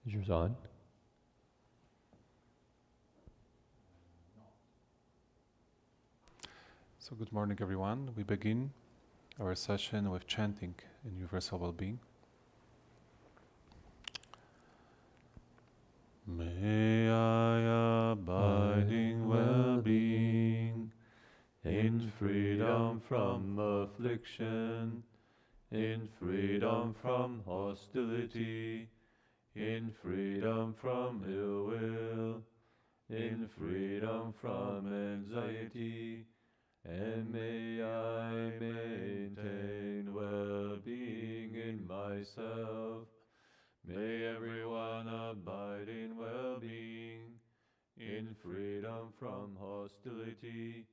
Is yours on? So good morning everyone. We begin our session with chanting in universal well-being. May I abiding well-being in freedom from affliction, in freedom from hostility, in freedom from ill will, in freedom from anxiety, and may I maintain well-being in myself. May everyone abide in well-being, in freedom from hostility,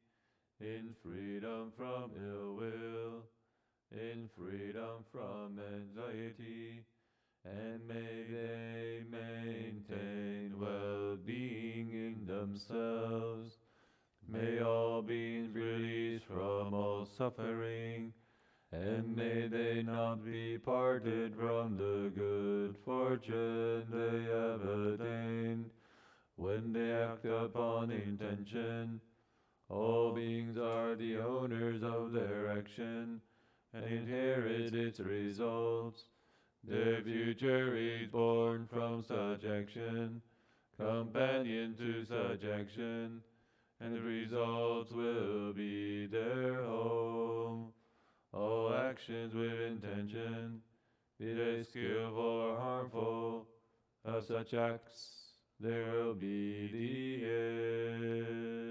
in freedom from ill will, in freedom from anxiety, and may they maintain well-being in themselves. May all beings release from all suffering, and may they not be parted from the good fortune they have attained. When they act upon intention, all beings are the owners of their action and inherit its results. Their future is born from such action, companion to such action, and the results will be their home. All actions with intention, be they skillful or harmful, of such acts there will be the heirs.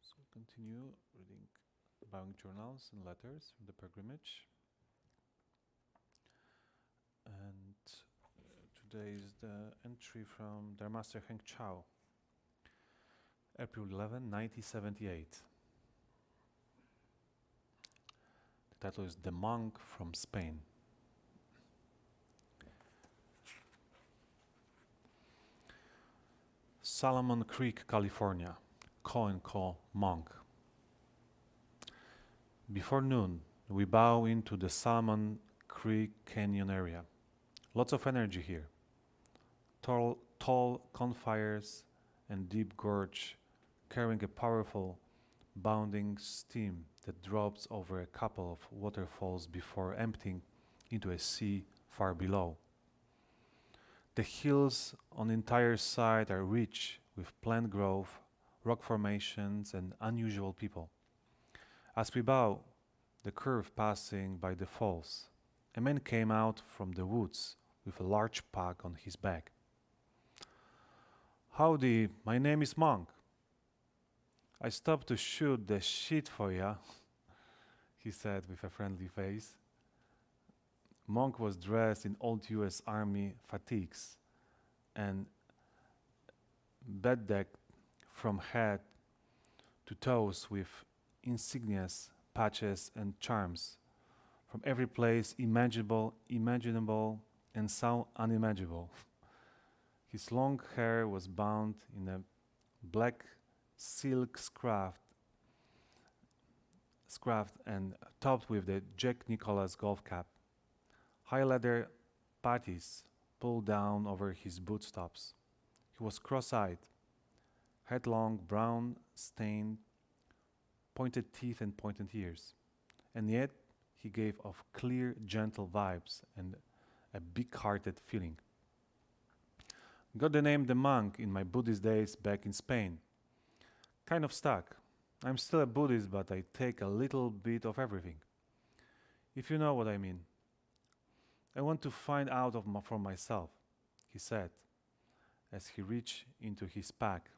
So continue reading bowing journals and letters from the pilgrimage. And today is the entry from their master Heng Chau, April 11, 1978. The title is The Monk from Spain. Salmon Creek, California, Co monk. Before noon, we bow into the Salmon Creek Canyon area. Lots of energy here. Tall campfires and deep gorge carrying a powerful, bounding stream that drops over a couple of waterfalls before emptying into a sea far below. The hills on the entire side are rich with plant growth, rock formations, and unusual people. As we bow, the curve passing by the falls, a man came out from the woods with a large pack on his back. "Howdy, my name is Monk. I stopped to shoot the shit for ya," he said with a friendly face. Monk was dressed in old US Army fatigues and bedecked from head to toes with insignias, patches, and charms from every place imaginable, and some unimaginable. His long hair was bound in a black silk scarf and topped with the Jack Nicklaus golf cap. High leather patties pulled down over his boot stops. He was cross-eyed, had long brown stained, pointed teeth and pointed ears, and yet he gave off clear, gentle vibes and a big-hearted feeling. Got the name the monk in my Buddhist days back in Spain. Kind of stuck. I'm still a Buddhist, but I take a little bit of everything, if you know what I mean. I want to find out for myself, he said, as he reached into his pack.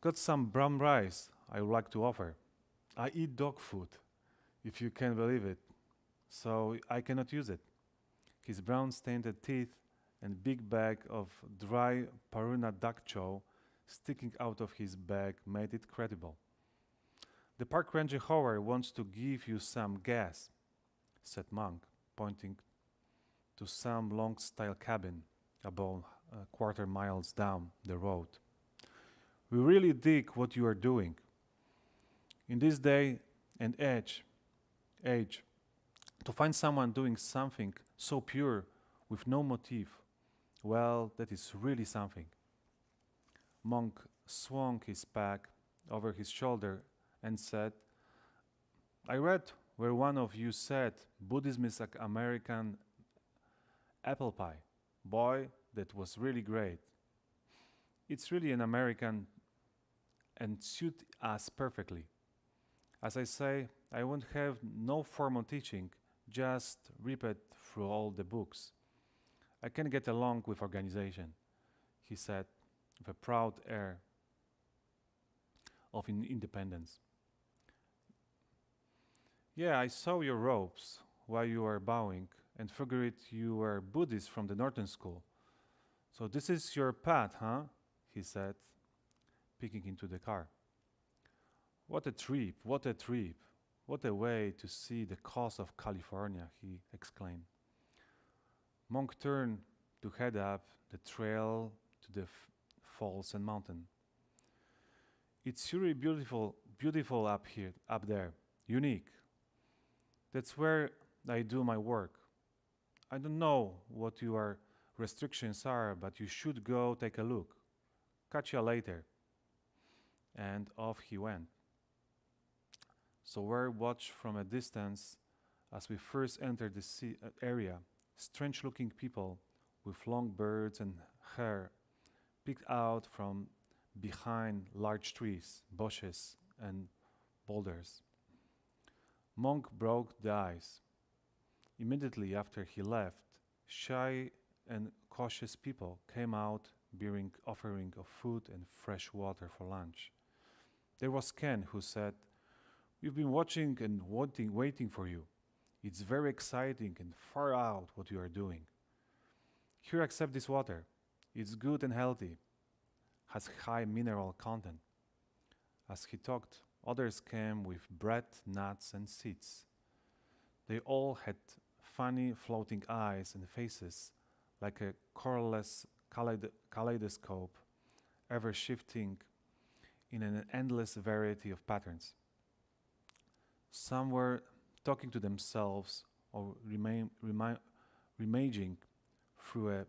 Got some brown rice I would like to offer. I eat dog food, if you can believe it, so I cannot use it. His brown stained teeth and big bag of dry Paruna duck chow sticking out of his bag made it credible. The park ranger Howard wants to give you some gas, said Monk, pointing to some long-style cabin about a quarter miles down the road. We really dig what you are doing. In this day and age, To find someone doing something so pure with no motive, well, that is really something. Monk swung his pack over his shoulder and said, I read where one of you said Buddhism is like American apple pie. Boy, that was really great. It's really an American and suit us perfectly. As I say, I won't have no formal teaching, just repeat through all the books. I can get along with organization, he said with a proud air of independence. Yeah, I saw your robes while you were bowing and figured you were Buddhist from the Northern School. So this is your path, huh? He said, peeking into the car. What a trip, what a trip. What a way to see the coast of California, he exclaimed. Monk turned to head up the trail to the falls and mountain. It's really beautiful, beautiful up here, up there, unique. That's where I do my work. I don't know what your restrictions are, but you should go take a look. Catch you later. And off he went. So we watched from a distance as we first entered the area. Strange-looking people with long beards and hair picked out from behind large trees, bushes, and boulders. Monk broke the ice. Immediately after he left, shy and cautious people came out bearing offering of food and fresh water for lunch. There was Ken who said, "We've been watching and waiting for you. It's very exciting and far out what you are doing. Here, accept this water. It's good and healthy, has high mineral content." As he talked, others came with bread, nuts, and seeds. They all had funny floating eyes and faces like a colorless kaleidoscope, ever shifting in an endless variety of patterns. Some were talking to themselves or rummaging through a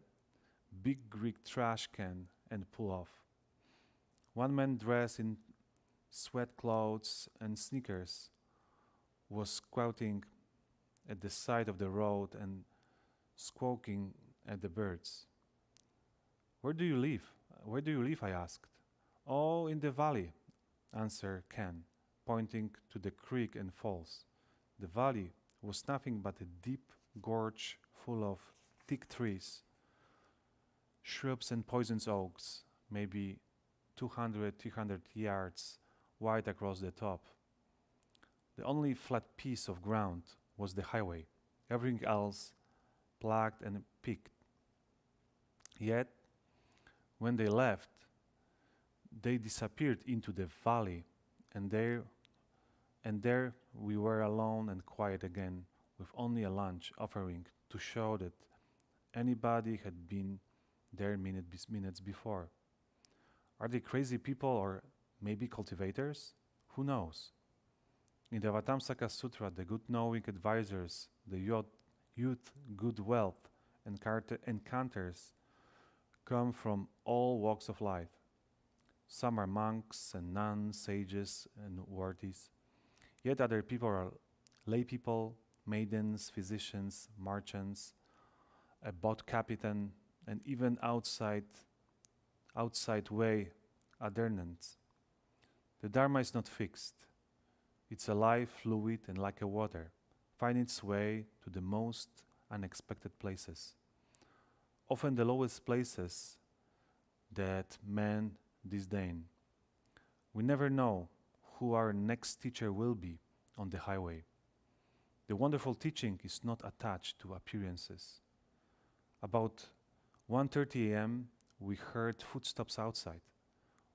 big Greek trash can and pull off. One man dressed in sweat clothes and sneakers was squatting at the side of the road and squawking at the birds. Where do you live? Where do you live? I asked. Oh, in the valley, answered Ken, pointing to the creek and falls. The valley was nothing but a deep gorge full of thick trees, shrubs and poison oaks, maybe 200, 300 yards wide across the top. The only flat piece of ground was the highway, everything else plugged and picked. Yet, when they left, they disappeared into the valley, and there we were alone and quiet again, with only a lunch offering to show that anybody had been there minutes before. Are they crazy people or maybe cultivators? Who knows? In the Vatamsaka Sutra, the good knowing advisors, the youth good wealth, and encounters come from all walks of life. Some are monks and nuns, sages and worthies. Yet other people are lay people, maidens, physicians, merchants, a boat captain, and even outside way adherents. The Dharma is not fixed. It's alive, fluid, and like a water, find its way to the most unexpected places. Often the lowest places that men disdain. We never know who our next teacher will be on the highway. The wonderful teaching is not attached to appearances. About 1:30 a.m., we heard footsteps outside.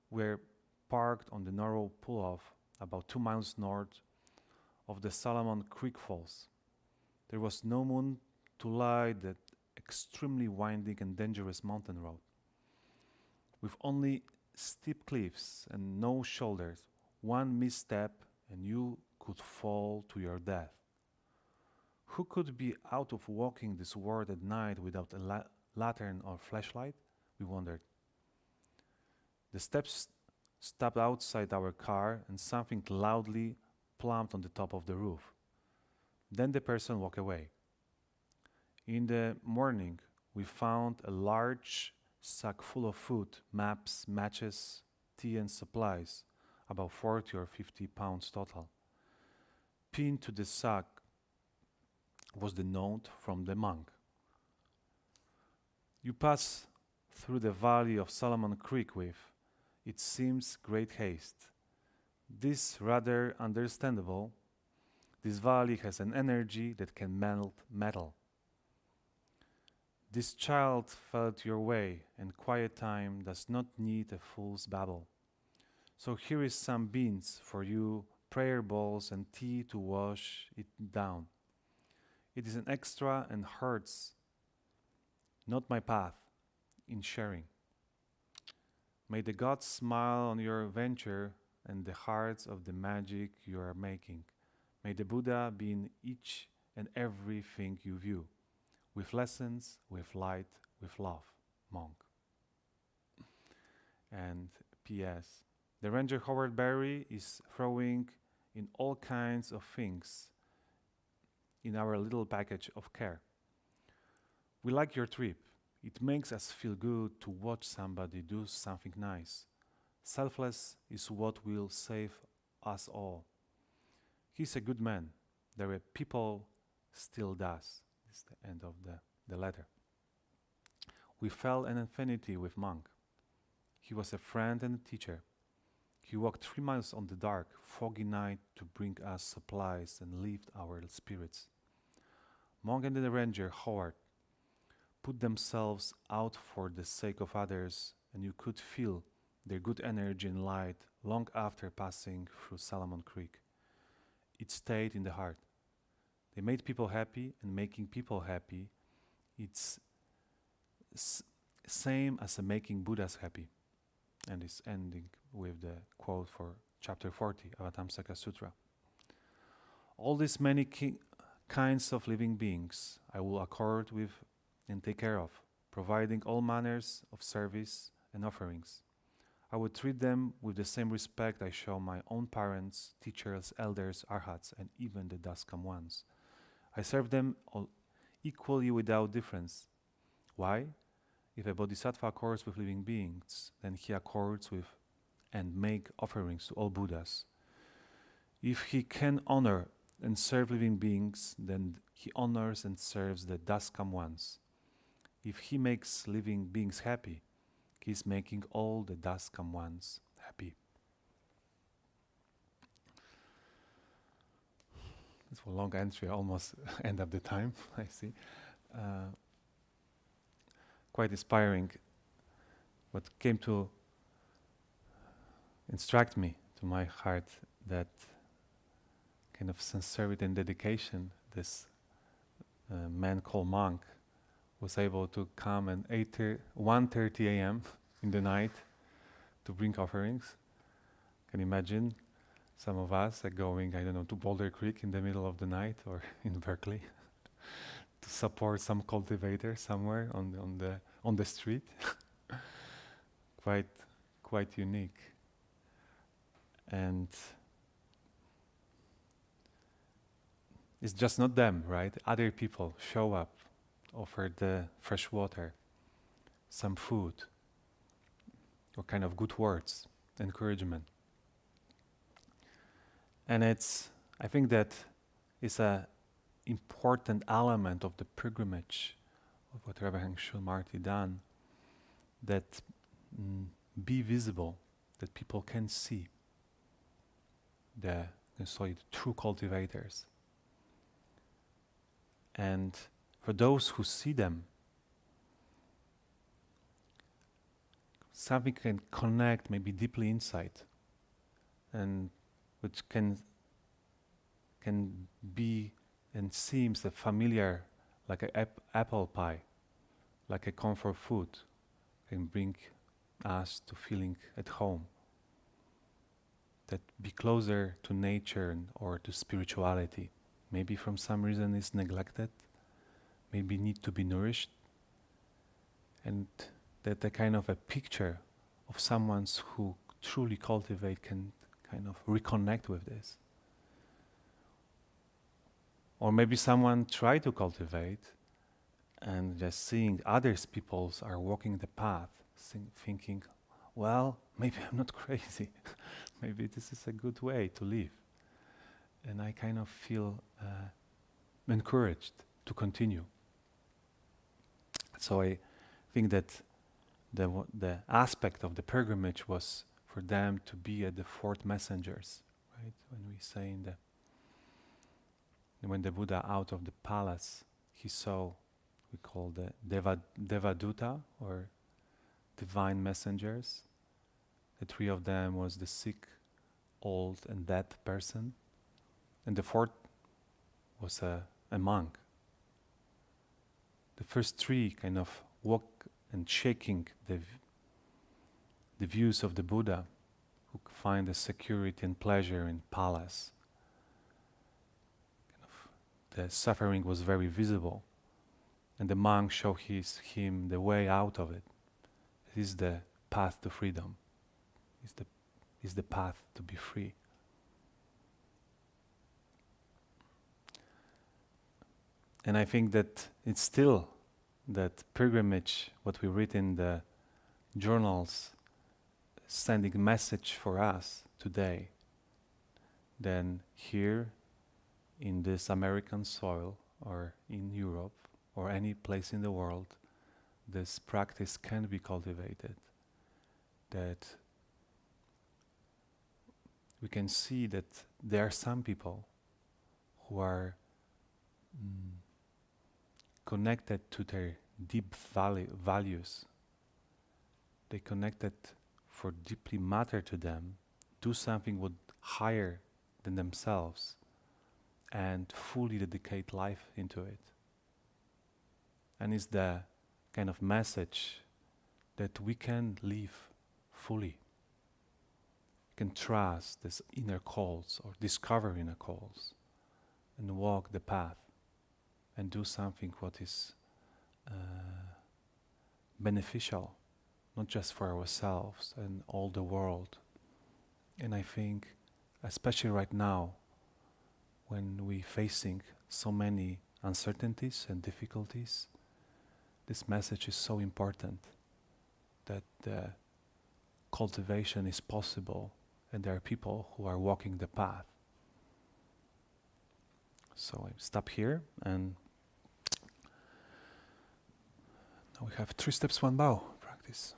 We're parked on the narrow pull-off about 2 miles north of the Salomon Creek Falls. There was no moon to light that extremely winding and dangerous mountain road. With only steep cliffs and no shoulders, one misstep and you could fall to your death. Who could be out of walking this world at night without a lantern or flashlight? We wondered. The steps stopped outside our car and something loudly plumped on the top of the roof. Then the person walked away. In the morning, we found a large sack full of food, maps, matches, tea, and supplies, about 40 or 50 pounds total. Pinned to the sack was the note from the monk. You pass through the valley of Solomon Creek with, it seems, great haste. This rather understandable. This valley has an energy that can melt metal. This child felt your way, and quiet time does not need a fool's babble. So here is some beans for you, prayer bowls and tea to wash it down. It is an extra and hurts, not my path, in sharing. May the gods smile on your venture and the hearts of the magic you are making. May the Buddha be in each and everything you view, with lessons, with light, with love, monk. And P.S. The ranger Howard Berry is throwing in all kinds of things in our little package of care. We like your trip. It makes us feel good to watch somebody do something nice. Selfless is what will save us all. He's a good man. There are people still does. It's the end of the letter. We felt an affinity with Monk. He was a friend and a teacher. He walked 3 miles on the dark, foggy night to bring us supplies and lift our spirits. Monk and the ranger, Howard, put themselves out for the sake of others, and you could feel their good energy and light long after passing through Solomon Creek. It stayed in the heart. They made people happy, and making people happy, it's same as making Buddhas happy. And it's ending with the quote for chapter 40 of Atamsaka Sutra. All these many kinds of living beings I will accord with and take care of, providing all manners of service and offerings. I would treat them with the same respect I show my own parents, teachers, elders, arhats, and even the Daskam ones. I serve them all equally without difference. Why? If a bodhisattva accords with living beings, then he accords with and make offerings to all Buddhas. If he can honor and serve living beings, then he honors and serves the Daskam ones. If he makes living beings happy, he is making all the Daskam ones happy. It's a long entry, I almost end up the time, I see. Quite inspiring. What came to instruct me to my heart, that kind of sincerity and dedication this man called Monk was able to come at 1:30 a.m. in the night to bring offerings. Can you imagine some of us are going, I don't know, to Boulder Creek in the middle of the night or in Berkeley to support some cultivator somewhere on the street. Quite unique. And it's just not them, right? Other people show up, offer the fresh water, some food, or kind of good words, encouragement. And I think that is a important element of the pilgrimage of what Rabbi Heng Marty done, that be visible, that people can see the true cultivators. And for those who see them, something can connect maybe deeply inside, and which can be and seems a familiar, like an apple pie, like a comfort food, can bring us to feeling at home, that be closer to nature or to spirituality maybe from some reason is neglected, maybe need to be nourished, and that the kind of a picture of someone who truly cultivate can kind of reconnect with this. Or maybe someone try to cultivate and just seeing others peoples are walking the path, thinking, well, maybe I'm not crazy. Maybe this is a good way to live. And I kind of feel encouraged to continue. So I think that the aspect of the pilgrimage was for them to be at the fourth messengers, right? When we say when the Buddha out of the palace, he saw, we call the Devaduta, or divine messengers. The three of them was the sick, old and dead person, and the fourth was a monk. The first three kind of walk and shaking the views of the Buddha, who find the security and pleasure in palace. Kind of the suffering was very visible, and the monk showed him the way out of it. It is the path to freedom. Is the path to be free. And I think that it's still that pilgrimage, what we read in the journals, sending message for us today. Then here in this American soil or in Europe or any place in the world, this practice can be cultivated. That we can see that there are some people who are connected to their deep values. They connected for deeply matter to them, do something what higher than themselves, and fully dedicate life into it. And it's the kind of message that we can live fully. We can trust this inner calls or discover inner calls and walk the path and do something what is beneficial, not just for ourselves and all the world. And I think, especially right now, when we're facing so many uncertainties and difficulties, this message is so important, that the cultivation is possible and there are people who are walking the path. So I stop here, and now we have 3 steps, 1 bow practice.